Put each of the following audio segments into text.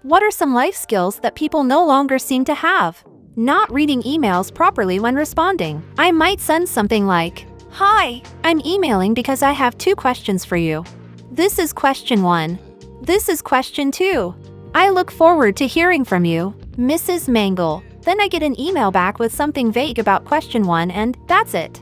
What are some life skills that people no longer seem to have? Not reading emails properly when responding. I might send something like, "Hi, I'm emailing because I have 2 questions for you. This is question 1. This is question 2. I look forward to hearing from you, Mrs. Mangle." Then I get an email back with something vague about question 1 and that's it.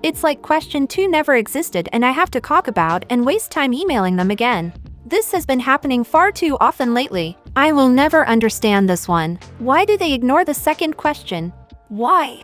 It's like question 2 never existed and I have to talk about and waste time emailing them again. This has been happening far too often lately. I will never understand this one. Why do they ignore the second question? Why?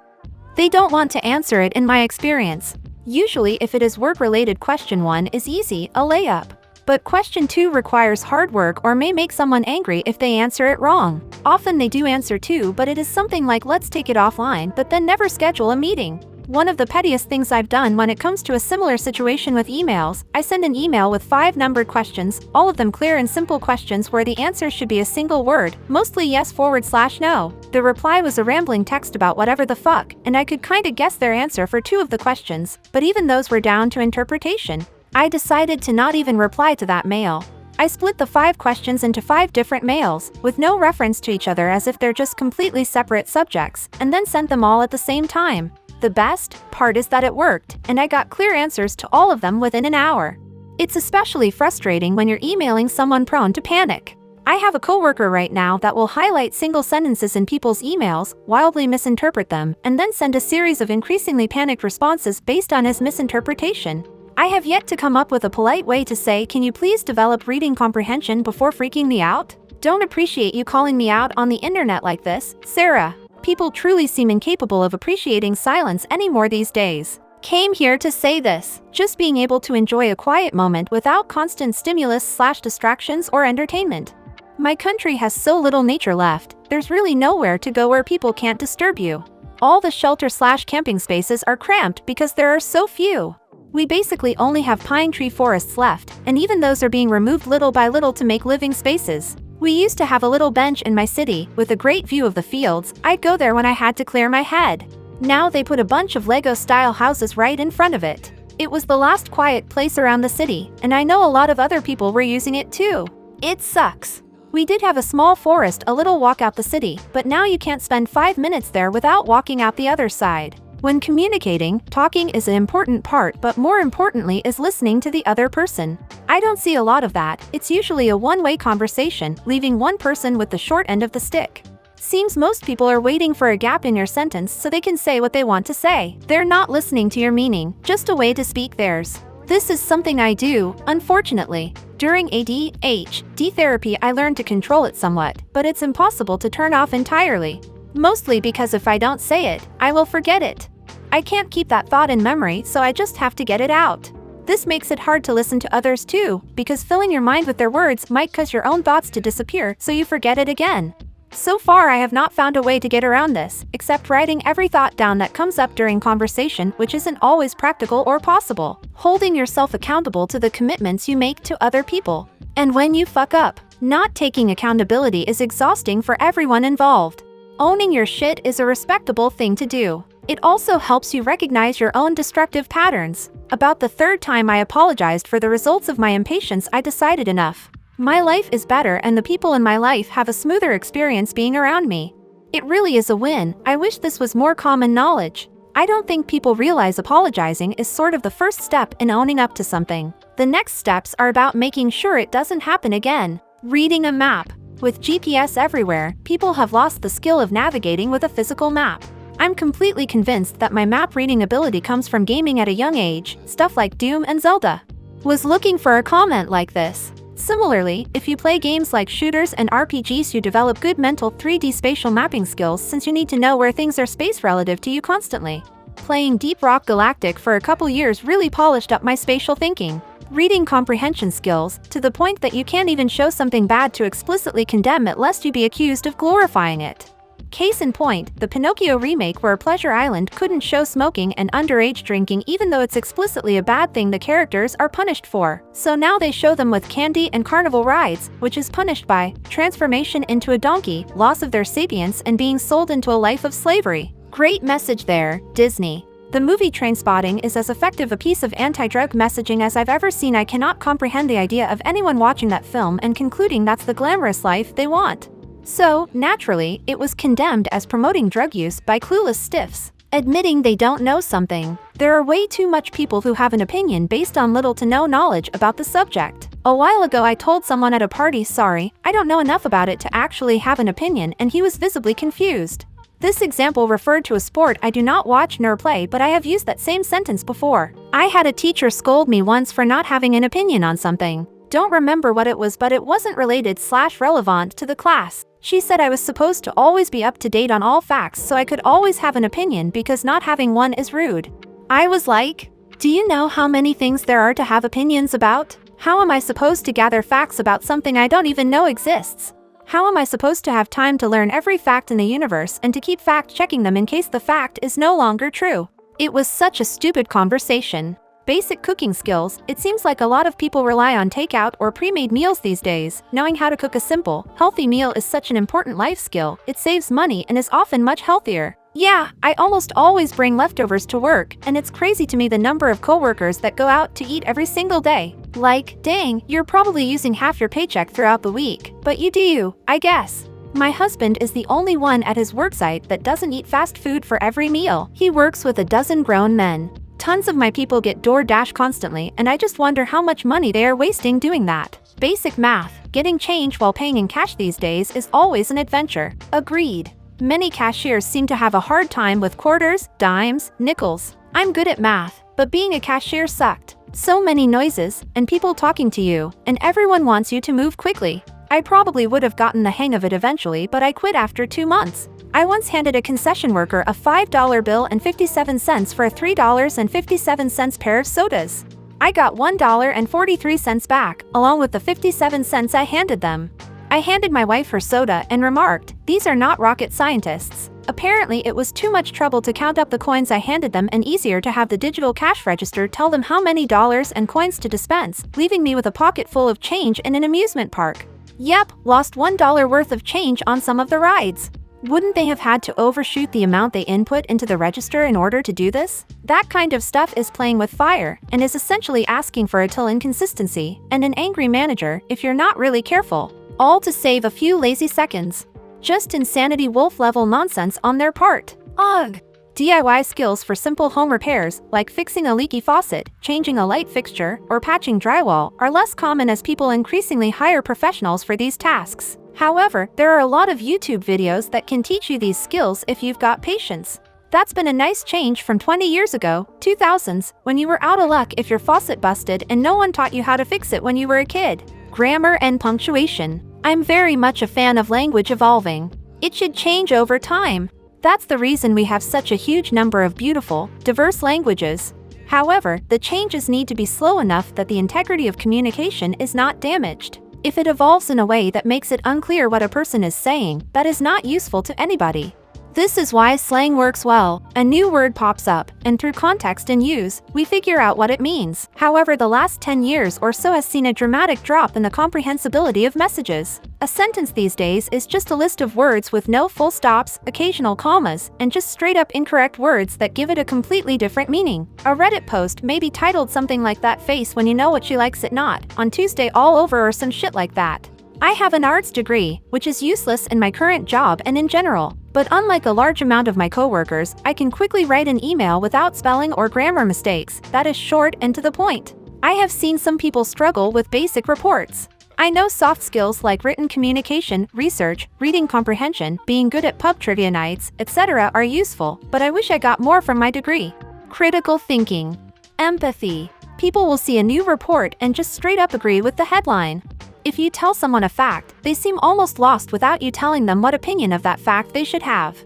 They don't want to answer it in my experience. Usually if it is work-related, question 1 is easy, a layup. But question 2 requires hard work or may make someone angry if they answer it wrong. Often they do answer 2, but it is something like "let's take it offline," but then never schedule a meeting. One of the pettiest things I've done when it comes to a similar situation with emails, I send an email with 5 numbered questions, all of them clear and simple questions where the answer should be a single word, mostly yes/no. The reply was a rambling text about whatever the fuck, and I could kinda guess their answer for 2 of the questions, but even those were down to interpretation. I decided to not even reply to that mail. I split the 5 questions into 5 different mails, with no reference to each other as if they're just completely separate subjects, and then sent them all at the same time. The best part is that it worked, and I got clear answers to all of them within an hour. It's especially frustrating when you're emailing someone prone to panic. I have a coworker right now that will highlight single sentences in people's emails, wildly misinterpret them, and then send a series of increasingly panicked responses based on his misinterpretation. I have yet to come up with a polite way to say, "Can you please develop reading comprehension before freaking me out? Don't appreciate you calling me out on the internet like this, Sarah." People truly seem incapable of appreciating silence anymore these days. Came here to say this. Just being able to enjoy a quiet moment without constant stimulus/distractions or entertainment. My country has so little nature left, there's really nowhere to go where people can't disturb you. All the shelter/camping spaces are cramped because there are so few. We basically only have pine tree forests left, and even those are being removed little by little to make living spaces. We used to have a little bench in my city, with a great view of the fields. I'd go there when I had to clear my head. Now they put a bunch of Lego-style houses right in front of it. It was the last quiet place around the city, and I know a lot of other people were using it too. It sucks. We did have a small forest a little walk out the city, but now you can't spend 5 minutes there without walking out the other side. When communicating, talking is an important part, but more importantly is listening to the other person. I don't see a lot of that. It's usually a one-way conversation, leaving one person with the short end of the stick. Seems most people are waiting for a gap in your sentence so they can say what they want to say. They're not listening to your meaning, just a way to speak theirs. This is something I do, unfortunately. During ADHD therapy I learned to control it somewhat, but it's impossible to turn off entirely. Mostly because if I don't say it, I will forget it. I can't keep that thought in memory, so I just have to get it out. This makes it hard to listen to others too, because filling your mind with their words might cause your own thoughts to disappear so you forget it again. So far I have not found a way to get around this, except writing every thought down that comes up during conversation, which isn't always practical or possible. Holding yourself accountable to the commitments you make to other people. And when you fuck up, not taking accountability is exhausting for everyone involved. Owning your shit is a respectable thing to do. It also helps you recognize your own destructive patterns. About the 3rd time I apologized for the results of my impatience, I decided enough. My life is better and the people in my life have a smoother experience being around me. It really is a win. I wish this was more common knowledge. I don't think people realize apologizing is sort of the first step in owning up to something. The next steps are about making sure it doesn't happen again. Reading a map. With GPS everywhere, people have lost the skill of navigating with a physical map. I'm completely convinced that my map reading ability comes from gaming at a young age, stuff like Doom and Zelda. Was looking for a comment like this. Similarly, if you play games like shooters and RPGs, you develop good mental 3D spatial mapping skills since you need to know where things are spaced relative to you constantly. Playing Deep Rock Galactic for a couple years really polished up my spatial thinking. Reading comprehension skills, to the point that you can't even show something bad to explicitly condemn it lest you be accused of glorifying it. Case in point, the Pinocchio remake where Pleasure Island couldn't show smoking and underage drinking even though it's explicitly a bad thing the characters are punished for. So now they show them with candy and carnival rides, which is punished by transformation into a donkey, loss of their sapience, and being sold into a life of slavery. Great message there, Disney. The movie Trainspotting is as effective a piece of anti-drug messaging as I've ever seen. I cannot comprehend the idea of anyone watching that film and concluding that's the glamorous life they want. So, naturally, it was condemned as promoting drug use by clueless stiffs, admitting they don't know something. There are way too much people who have an opinion based on little to no knowledge about the subject. A while ago I told someone at a party, sorry, I don't know enough about it to actually have an opinion, and he was visibly confused. This example referred to a sport I do not watch nor play, but I have used that same sentence before. I had a teacher scold me once for not having an opinion on something. Don't remember what it was, but it wasn't related/relevant to the class. She said I was supposed to always be up to date on all facts so I could always have an opinion because not having one is rude. I was like, do you know how many things there are to have opinions about? How am I supposed to gather facts about something I don't even know exists? How am I supposed to have time to learn every fact in the universe and to keep fact-checking them in case the fact is no longer true? It was such a stupid conversation. Basic cooking skills. It seems like a lot of people rely on takeout or pre-made meals these days. Knowing how to cook a simple, healthy meal is such an important life skill. It saves money and is often much healthier. Yeah, I almost always bring leftovers to work, and it's crazy to me the number of coworkers that go out to eat every single day. Like, dang, you're probably using half your paycheck throughout the week, but you do you, I guess. My husband is the only one at his worksite that doesn't eat fast food for every meal. He works with a dozen grown men. Tons of my people get DoorDash constantly, and I just wonder how much money they are wasting doing that. Basic math. Getting change while paying in cash these days is always an adventure. Agreed. Many cashiers seem to have a hard time with quarters, dimes, nickels. I'm good at math, but being a cashier sucked. So many noises, and people talking to you, and everyone wants you to move quickly. I probably would have gotten the hang of it eventually, but I quit after 2 months. I once handed a concession worker a $5 bill and 57 cents for a $3.57 pair of sodas. I got $1.43 back, along with the 57 cents I handed them. I handed my wife her soda and remarked, "These are not rocket scientists." Apparently it was too much trouble to count up the coins I handed them and easier to have the digital cash register tell them how many dollars and coins to dispense, leaving me with a pocket full of change in an amusement park. Yep, lost $1 worth of change on some of the rides. Wouldn't they have had to overshoot the amount they input into the register in order to do this? That kind of stuff is playing with fire, and is essentially asking for a till inconsistency, and an angry manager if you're not really careful. All to save a few lazy seconds. Just insanity wolf-level nonsense on their part. Ugh! DIY skills for simple home repairs, like fixing a leaky faucet, changing a light fixture, or patching drywall, are less common as people increasingly hire professionals for these tasks. However, there are a lot of YouTube videos that can teach you these skills if you've got patience. That's been a nice change from 20 years ago, 2000s, when you were out of luck if your faucet busted and no one taught you how to fix it when you were a kid. Grammar and punctuation. I'm very much a fan of language evolving. It should change over time. That's the reason we have such a huge number of beautiful, diverse languages. However, the changes need to be slow enough that the integrity of communication is not damaged. If it evolves in a way that makes it unclear what a person is saying, that is not useful to anybody. This is why slang works well. A new word pops up, and through context and use, we figure out what it means. However, the last 10 years or so has seen a dramatic drop in the comprehensibility of messages. A sentence these days is just a list of words with no full stops, occasional commas, and just straight-up incorrect words that give it a completely different meaning. A Reddit post may be titled something like "That face when you know what she likes it not" on Tuesday all over or some shit like that. I have an arts degree, which is useless in my current job and in general. But unlike a large amount of my coworkers, I can quickly write an email without spelling or grammar mistakes that is short and to the point. I have seen some people struggle with basic reports. I know soft skills like written communication, research, reading comprehension, being good at pub trivia nights, etc. are useful, but I wish I got more from my degree. Critical thinking. Empathy. People will see a new report and just straight up agree with the headline. If you tell someone a fact, they seem almost lost without you telling them what opinion of that fact they should have.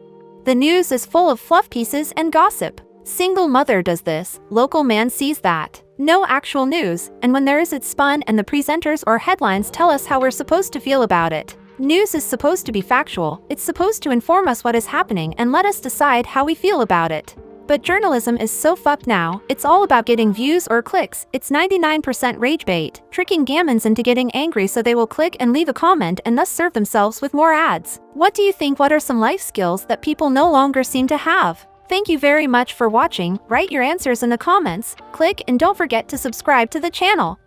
The news is full of fluff pieces and gossip. Single mother does this, local man sees that. No actual news, and when there is it's spun and the presenters or headlines tell us how we're supposed to feel about it. News is supposed to be factual, it's supposed to inform us what is happening and let us decide how we feel about it. But journalism is so fucked now, it's all about getting views or clicks. It's 99% rage bait, tricking gammons into getting angry so they will click and leave a comment and thus serve themselves with more ads. What do you think? What are some life skills that people no longer seem to have? Thank you very much for watching. Write your answers in the comments. Click and don't forget to subscribe to the channel.